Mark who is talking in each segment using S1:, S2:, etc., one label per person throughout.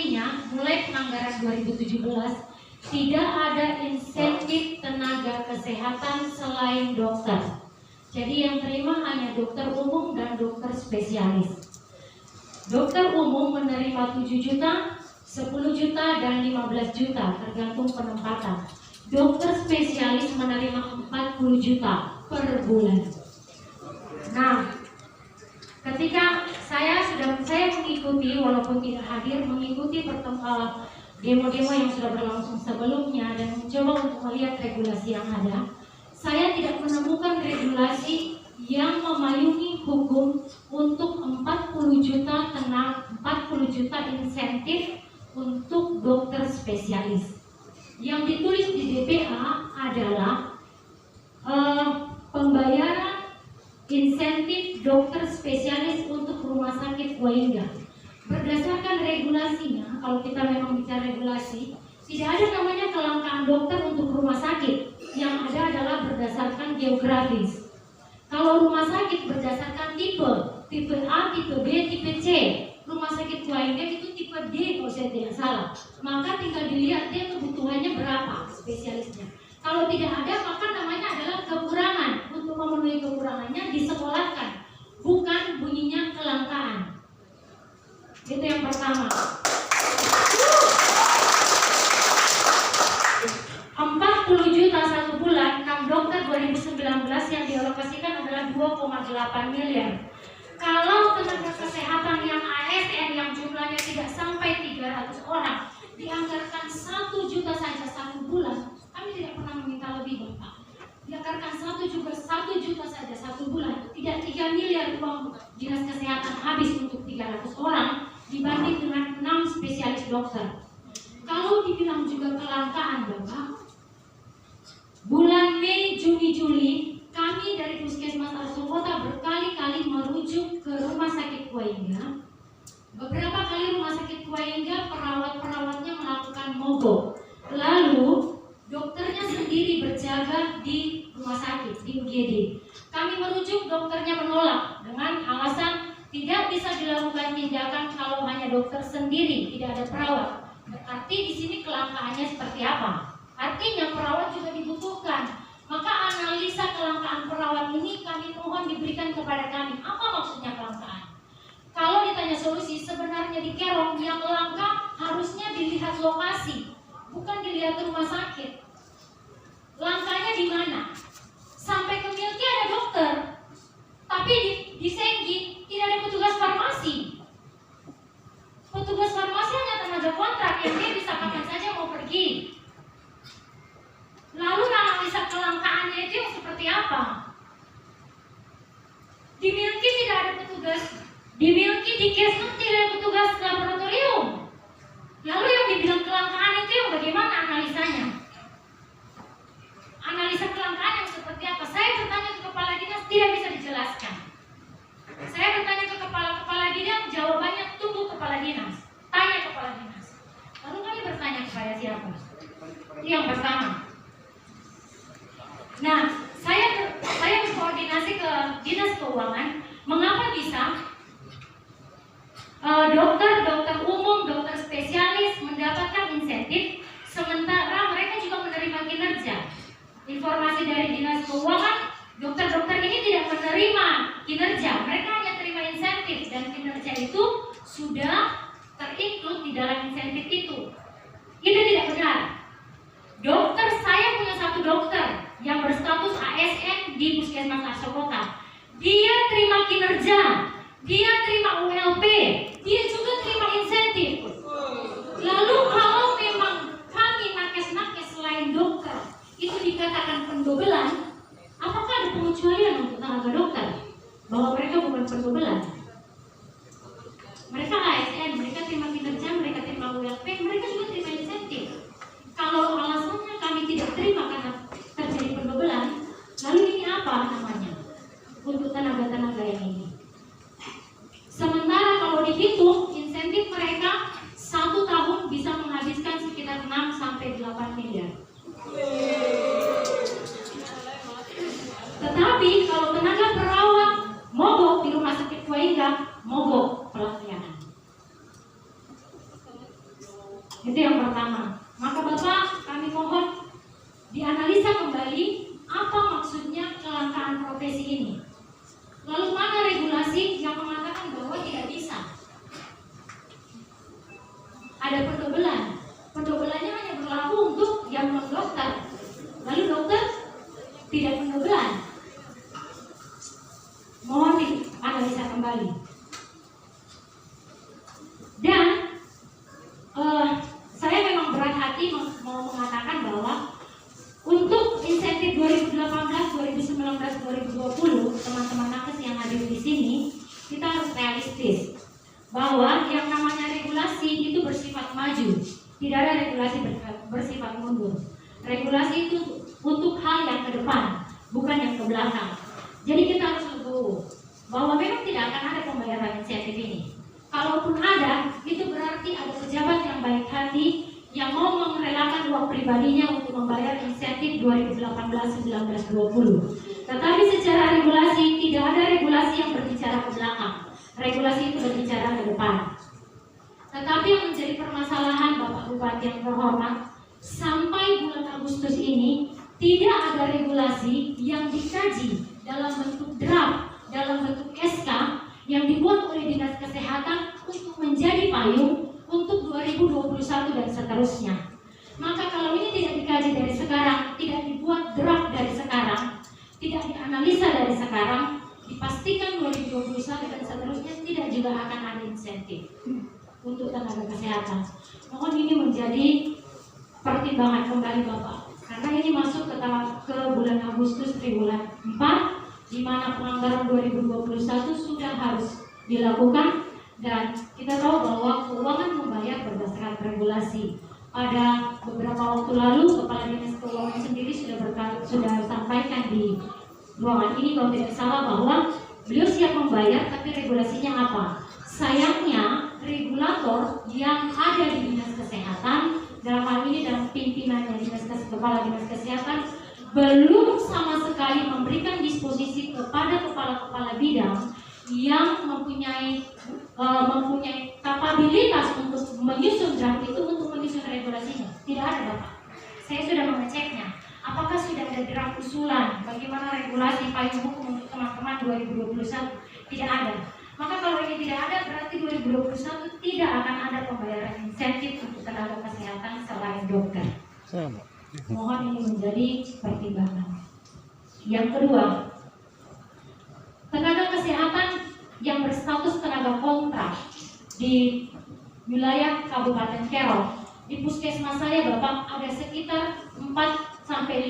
S1: artinya mulai penganggaran 2017 tidak ada insentif tenaga kesehatan selain dokter. Jadi yang terima hanya dokter umum dan dokter spesialis. Dokter umum menerima 7 juta, 10 juta, dan 15 juta tergantung penempatan. Dokter spesialis menerima 40 juta per bulan. Nah, ketika saya mengikuti, walaupun tidak hadir, mengikuti demo-demo yang sudah berlangsung sebelumnya dan mencoba untuk melihat regulasi yang ada, saya tidak menemukan regulasi yang memayungi hukum untuk 40 juta insentif untuk dokter spesialis. Yang ditulis di DPA adalah pembayaran insentif dokter spesialis untuk rumah sakit Waingga. Berdasarkan regulasinya, kalau kita memang bicara regulasi, tidak ada namanya kelangkaan dokter untuk rumah sakit. Yang ada adalah berdasarkan geografis. Kalau rumah sakit berdasarkan tipe A, tipe B, tipe C. Rumah sakit Waingga itu tipe D kalau saya tidak salah. Maka tinggal dilihat dia kebutuhannya berapa spesialisnya. Kalau tidak ada, maka namanya adalah kekurangan. Untuk memenuhi kekurangannya disekolahkan, bukan bunyinya kelangkaan. Itu yang pertama. 40 juta satu bulan, 6 dokter 2019 yang dialokasikan adalah 2,8 miliar. Kalau tenaga kesehatan yang ASN yang jumlahnya tidak sampai 300 orang dianggarkan 1 juta saja satu bulan, kami tidak pernah meminta lebih, Bapak. Dianggarkan 1 juta saja satu bulan, tidak 3 miliar uang dinas kesehatan habis untuk 300 orang dibanding dengan 6 spesialis dokter. Kalau dibilang juga kelangkaan, Bapak, bulan Mei, Juni, Juli kami dari Puskesmas Arso Kota berkali-kali merujuk ke Rumah Sakit Waingga. Beberapa kali Rumah Sakit Waingga perawat-perawatnya melakukan mogok. Lalu dokternya sendiri berjaga di rumah sakit, di UGD. Kami merujuk, dokternya menolak dengan alasan tidak bisa dilakukan tindakan kalau hanya dokter sendiri, tidak ada perawat. Berarti di sini kelangkaannya seperti apa? Artinya perawat juga dibutuhkan. Maka analisa kelangkaan perawat ini kami mohon diberikan kepada kami. Apa maksudnya kelangkaan? Kalau ditanya solusi, sebenarnya di Kerong yang langka harusnya dilihat lokasi, bukan dilihat rumah sakit. Langkanya di mana? Sampai ke Milki ada dokter, tapi di Senggi tidak ada petugas farmasi. Petugas farmasi hanya tenaga kontrak yang dia bisa kapan saja mau pergi. Lalu analisa kelangkaannya itu yang seperti apa? Di Milki tidak ada petugas, di Milki di Kesmas tidak ada petugas laboratorium. Lalu yang dibilang kelangkaan itu yang bagaimana analisanya? Analisa kelangkaan yang seperti apa? Saya bertanya ke kepala dinas, tidak bisa dijelaskan. Saya bertanya ke kepala dinas, jawabannya tunggu kepala dinas, tanya kepala dinas. Lalu kami bertanya kepada siapa? Itu yang pertama. Nah, saya berkoordinasi ke Dinas Keuangan, mengapa bisa dokter umum, dokter spesialis mendapatkan insentif, sementara mereka juga menerima kinerja. Informasi dari Dinas Keuangan, dokter-dokter ini tidak menerima kinerja, mereka hanya terima insentif dan kinerja itu sudah terinclude di dalam insentif itu. Itu tidak benar. Dokter, saya punya satu dokter yang berstatus ASN di Puskesmas Arso Kota. Dia terima kinerja, dia terima ULP, dia juga terima insentif. Lalu kalau memang kami nakes-nakes selain dokter itu dikatakan pendobelan, apakah ada pengecualian untuk tenaga dokter bahwa mereka bukan pendobelan? Mereka ASN, mereka terima kinerja, mereka terima ULP, mereka juga terima insentif. Kalau alasannya kami tidak terima karena terjadi pendobelan, lalu ini apa namanya untuk tenaga-tenaga yang ini? Sementara kalau dihitung insentif mereka 1 tahun bisa menghabiskan sekitar 6 sampai 8 miliar. Tetapi kalau tenaga perawat mogok di Rumah Sakit Waingga, mogok pelayanan. Itu yang pertama. Maka Bapak, kami mohon dianalisa kembali apa maksudnya kelangkaan profesi ini. Lalu mana regulasi yang mengatakan bahwa tidak bisa? Ada pendobelan. Pendobelannya hanya berlaku untuk yang non dokter. Lalu dokter tidak pendobelan. Mohon dianalisa kembali. Dan saya memang berat hati mau mengatakan bahwa untuk insentif 2018, 2019, 2020, teman-teman nakes yang hadir di sini, kita harus realistis bahwa yang namanya regulasi itu bersifat maju, tidak ada regulasi bersifat mundur. Regulasi itu untuk hal yang ke depan, bukan yang ke belakang. Jadi kita harus legowo bahwa memang tidak akan ada pembayaran insentif ini. Kalaupun ada, itu berarti ada pejabat yang baik hati yang mau merelakan uang pribadinya untuk membayar insentif 2018, 19, 20. Tetapi secara regulasi tidak ada regulasi yang berbicara ke belakang. Regulasi itu berbicara ke depan. Tetapi yang menjadi permasalahan Bapak Bupati yang terhormat, sampai bulan Agustus ini tidak ada regulasi yang dikaji dalam bentuk draft, dalam bentuk SK yang dibuat oleh Dinas Kesehatan untuk menjadi payung untuk 2021 dan seterusnya. Maka kalau ini tidak dikaji dari sekarang, tidak dibuat draft dari sekarang, tidak dianalisa dari sekarang, dipastikan 2021 dan seterusnya tidak juga akan ada insentif untuk tenaga kesehatan. Mohon ini menjadi pertimbangan kembali Bapak, karena ini masuk ke bulan Agustus triwulan 4, di mana penganggaran 2021 sudah harus dilakukan, dan kita tahu bahwa keuangan membayar berdasarkan regulasi. Pada beberapa waktu lalu Kepala Dinas Keuangan sendiri sudah sampaikan di ruangan ini kalau tidak salah bahwa beliau siap membayar, tapi regulasinya apa? Sayangnya regulator yang ada di Dinas Kesehatan, dalam hal ini dalam pimpinannya Kepala Dinas Kesehatan, belum sama sekali memberikan disposisi kepada kepala-kepala bidang yang mempunyai kapabilitas untuk menyusun draft itu, untuk menyusun regulasinya. Tidak ada Bapak. Saya sudah mengeceknya. Apakah sudah ada draft usulan bagaimana regulasi payung hukum untuk teman-teman 2021? Tidak ada. Maka kalau ini tidak ada, berarti 2021 tidak akan ada pembayaran insentif untuk tenaga kesehatan selain dokter. Mohon ini menjadi pertimbangan. Yang kedua, tenaga kesehatan yang berstatus tenaga kontrak di wilayah Kabupaten Kerong, di puskesmas saya Bapak ada sekitar 4-5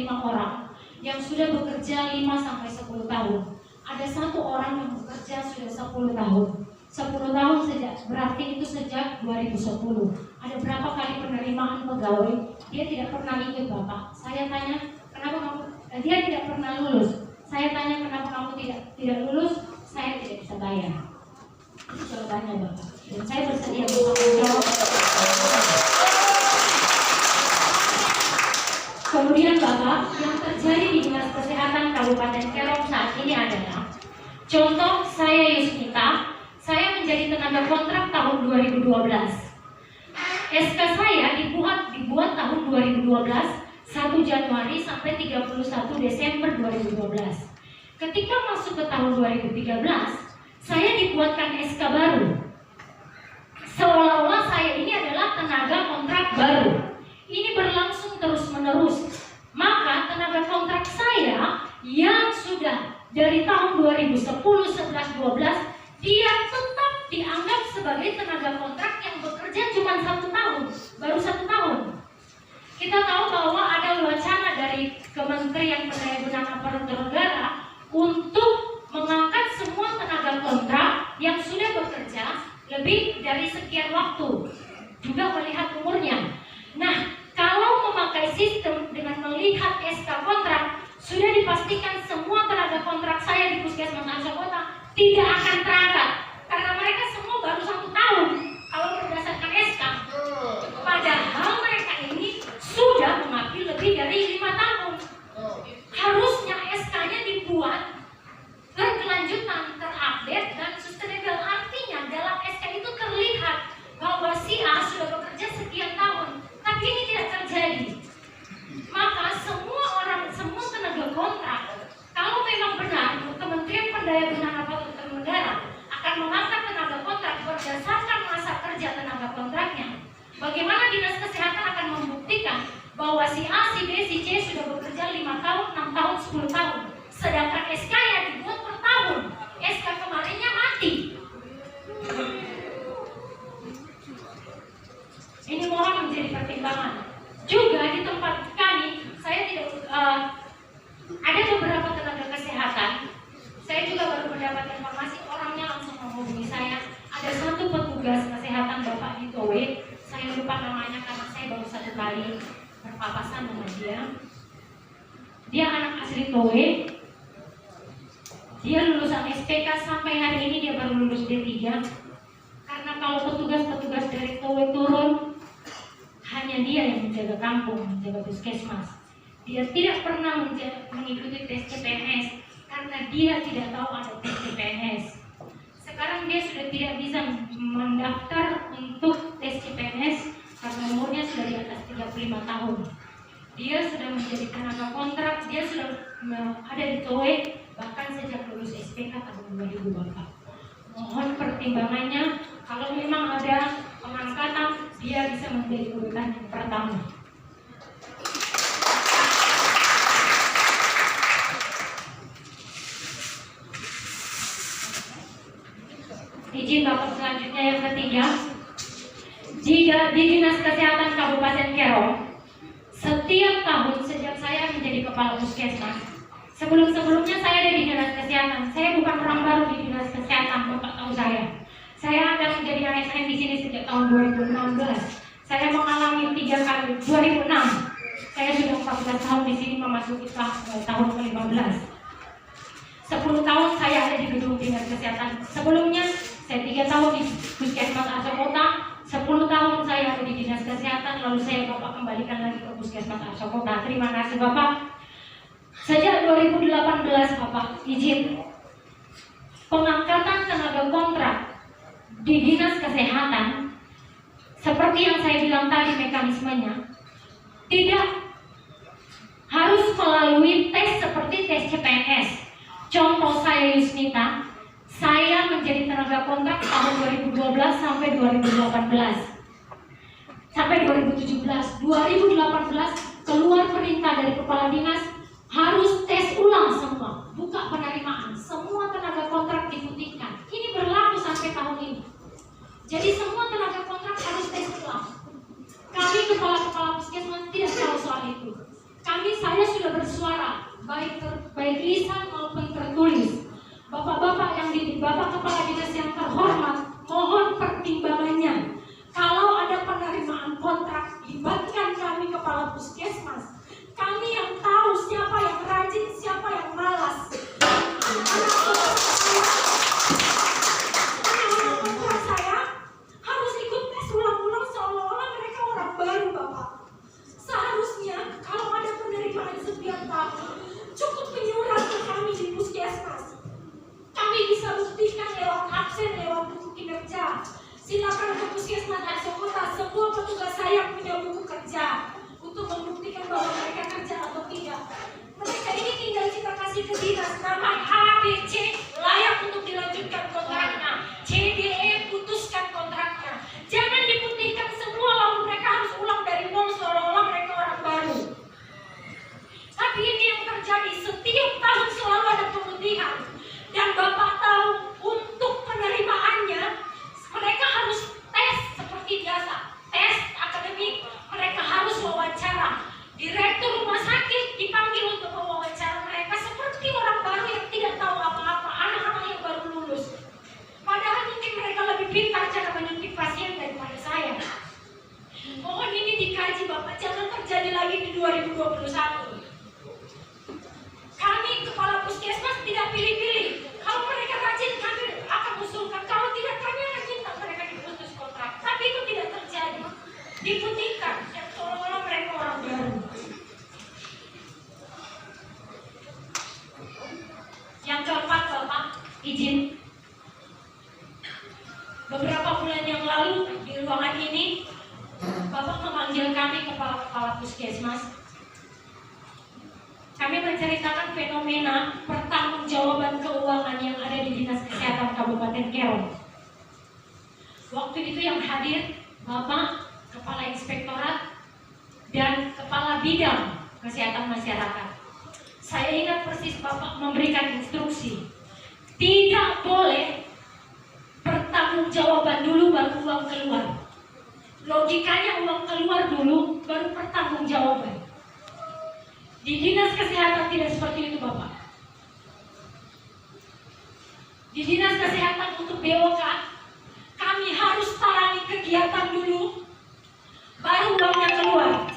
S1: orang yang sudah bekerja 5-10 tahun. Ada 1 orang yang bekerja sudah 10 tahun. 10 tahun sejak, berarti itu sejak 2010. Ada berapa kali penerimaan pegawai? Dia tidak pernah ikut Bapak. Saya tanya, kenapa kamu? Dia tidak pernah lulus. Saya tanya, kenapa kamu tidak lulus? Saya tidak bisa bayar. Itu jawabannya Bapak. Dan saya bersedia bertanggung jawab. Kemudian Bapak, yang terjadi di Dinas Kesehatan Kabupaten Kerong saat ini adalah, contoh saya Yusmita, saya menjadi tenaga kontrak tahun 2012. SK saya dibuat tahun 2012, 1 Januari sampai 31 Desember 2012. Ketika masuk ke tahun 2013, saya dibuatkan SK baru. Seolah-olah saya ini adalah tenaga kontrak baru. Ini berlangsung terus-menerus. Maka tenaga kontrak saya yang sudah dari tahun 2010, 11, 12, dia tetap dianggap sebagai tenaga kontrak yang bekerja cuma 1 tahun, baru 1 tahun. Kita tahu bahwa ada wacana dari Kementerian Pendayagunaan Aparatur Negara untuk mengangkat semua tenaga kontrak yang sudah bekerja lebih dari sekian waktu, juga melihat umurnya. Nah, kalau memakai sistem dengan melihat SK kontrak, sudah dipastikan semua tenaga kontrak saya di Puskesmas Arsa Kota tidak akan terangkat, karena mereka semua baru 1 tahun kalau berdasarkan SK. Padahal mereka ini sudah mengabdi lebih dari 5 tahun. Harusnya SK-nya dibuat berkelanjutan, terupdate dan sustainable. Artinya dalam SK itu terlihat bahwa si A sudah bekerja sekian tahun. bahwa si A, si B, si C sudah bekerja 5 tahun, 6 tahun, 10 tahun. Sedangkan SK yang dibuat per tahun, SK kemarinnya mati. Ini mohon menjadi pertimbangan. Juga di tempat kami, saya tidak ada beberapa tenaga kesehatan. Saya juga baru mendapat informasi, orangnya langsung menghubungi saya. Ada satu petugas kesehatan Bapak di Towe, saya lupa namanya karena saya baru 1 kali berpapasan dengan dia. Dia anak asli Towe. Dia lulusan SPK, sampai hari ini dia baru lulus D3. Karena kalau petugas-petugas dari Towe turun, hanya dia yang menjaga kampung, menjaga puskesmas. Dia tidak pernah mengikuti tes CPNS karena dia tidak tahu ada tes CPNS. Sekarang dia sudah tidak bisa mendaftar untuk tes CPNS karena umurnya sudah di atas 35 tahun. Dia sudah menjadi tenaga kontrak, dia sudah ada di Towe bahkan sejak lulus SPK tahun 2004. Mohon pertimbangannya, kalau memang ada pengangkatan, dia bisa menjadi urutan yang pertama. Izin Bapak selanjutnya yang ketiga, di Dinas Kesehatan Kabupaten Kerong, setiap tahun sejak saya menjadi kepala puskesmas, sebelumnya saya ada di Dinas Kesehatan. Saya bukan orang baru di Dinas Kesehatan, Bapak tahu saya. Saya ada menjadi ASN di sini sejak tahun 2016. Saya mengalami 3 kali, 2006. Saya sudah 14 tahun di sini memasuki tahun ke-15. 10 tahun saya ada di gedung Dinas Kesehatan. Sebelumnya saya 3 tahun di Puskesmas Arso Kota, 10 tahun saya ada di Dinas Kesehatan, lalu saya Bapak kembalikan lagi ke Puskesmas Arso Kota. Terima kasih Bapak. Sejak 2018 Bapak izin pengangkatan tenaga kontrak di Dinas Kesehatan, seperti yang saya bilang tadi mekanismenya, tidak harus melalui tes seperti tes CPNS. Contoh saya Yusnita, saya menjadi tenaga kontrak tahun 2012 sampai 2018. Sampai 2017, 2018 keluar perintah dari kepala dinas harus tes ulang semua, buka penerimaan, semua tenaga kontrak diputihkan. Ini berlaku sampai tahun ini. Jadi semua tenaga kontrak harus tes ulang. Kami kepala-kepala puskesmas tidak tahu soal itu. Saya sudah bersuara baik lisan maupun tertulis. Bapak-bapak Bapak Kepala Dinas yang terhormat, mohon pertimbangannya. Kalau ada penerimaan kontrak, libatkan kami kepala puskesmas. Kami yang tahu siapa yang rajin, siapa yang malas. Anak-anak kontrak saya harus ikut tes ulang-ulang seolah-olah mereka orang baru, Bapak. Seharusnya kalau ada penerimaan setiap tahun, cukup menyurat ke kami di puskesmas. Kami bisa buktikan lewat absen, lewat buku kinerja. Silakan ke puskesmas Arso Kota, semua petugas saya punya buku kerja untuk membuktikan bahwa mereka kerja atau tidak. Mereka ini tinggal kita kasih ke dinas nama A, B, C, layak untuk dilanjutkan kontraknya. C, D, E, putuskan kontraknya. Jangan diputihkan semua lalu mereka harus ulang dari nol seolah-olah mereka orang baru. Tapi ini yang terjadi, setiap tahun selalu ada pemutihan. Dan Bapak tahu untuk penerimaannya mereka harus tes seperti biasa, tes akademik, mereka harus wawancara. Direktur rumah sakit dipanggil untuk mewawancara mereka seperti orang baru yang tidak tahu apa-apa, anak-anak yang baru lulus. Padahal mungkin mereka lebih pintar cara menyuntik pasien daripada saya. Mohon ini dikaji Bapak, jangan terjadi lagi di 2021. Kami kepala puskesmas tidak pilih-pilih. Kalau mereka rajin kami akan usulkan, kalau tidak kami akan minta mereka diputus kontrak. Tapi itu tidak terjadi. Diputihkan yang seolah-olah mereka orang baru. Yang keempat Bapak, izin. Beberapa bulan yang lalu di ruangan ini Bapak memanggil kami kepala puskesmas. Kami menceritakan fenomena pertanggungjawaban keuangan yang ada di Dinas Kesehatan Kabupaten Kerong. Waktu itu yang hadir Bapak Kepala Inspektorat dan Kepala Bidang Kesehatan Masyarakat. Saya ingat persis Bapak memberikan instruksi, tidak boleh pertanggungjawaban dulu baru uang keluar. Logikanya uang keluar dulu baru pertanggungjawaban. Di Dinas Kesehatan tidak seperti itu, Bapak. Di Dinas Kesehatan untuk BOK, kami harus tangani kegiatan dulu, baru uangnya keluar.